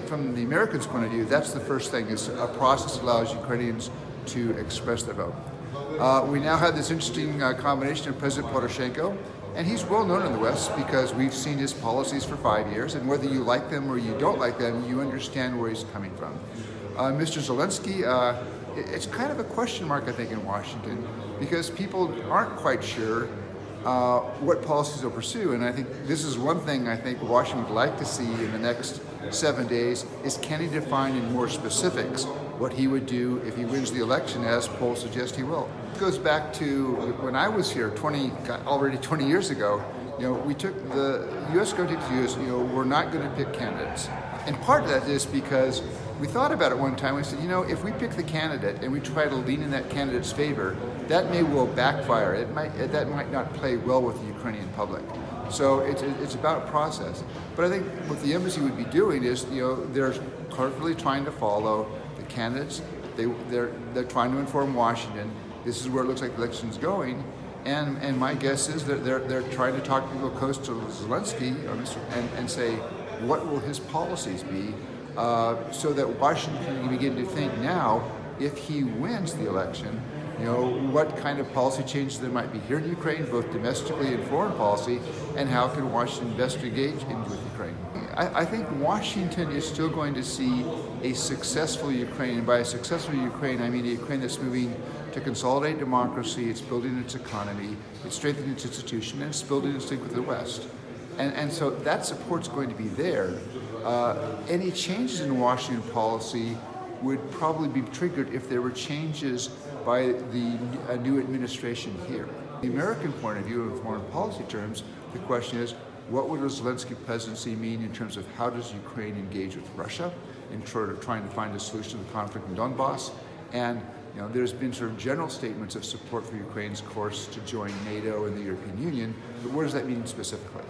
From the Americans' point of view, that's the first thing, is a process that allows Ukrainians to express their vote. We now have this interesting combination of President Poroshenko, and he's well known in the West because we've seen his policies for 5 years, and whether you like them or you don't like them, you understand where he's coming from. Mr. Zelensky, it's kind of a question mark, I think, in Washington, because people aren't quite sure what policies they'll pursue. And I think this is one thing I think Washington would like to see in the next 7 days, is can he define in more specifics what he would do if he wins the election, as polls suggest he will. It goes back to when I was here already 20 years ago. We took the U.S. government views, we're not going to pick candidates. And part of that is because we thought about it one time. We said, if we pick the candidate and we try to lean in that candidate's favor, that may well backfire. That might not play well with the Ukrainian public. So it's about process. But I think what the embassy would be doing is, they're carefully trying to follow the candidates. They're trying to inform Washington. This is where it looks like the election's going. And my guess is that they're trying to talk to people close to Zelensky and say, what will his policies be, so that Washington can begin to think now, if he wins the election, what kind of policy changes there might be here in Ukraine, both domestically and foreign policy, and how can Washington best engage with Ukraine. I think Washington is still going to see a successful Ukraine, and by a successful Ukraine, I mean a Ukraine that's moving to consolidate democracy, it's building its economy, it's strengthening its institution, and it's building its link with the West. And so that support's going to be there. Any changes in Washington policy would probably be triggered if there were changes by the new administration here. The American point of view, in foreign policy terms, the question is, what would a Zelensky presidency mean in terms of how does Ukraine engage with Russia in sort of trying to find a solution to the conflict in Donbass? And there's been sort of general statements of support for Ukraine's course to join NATO and the European Union, but what does that mean specifically?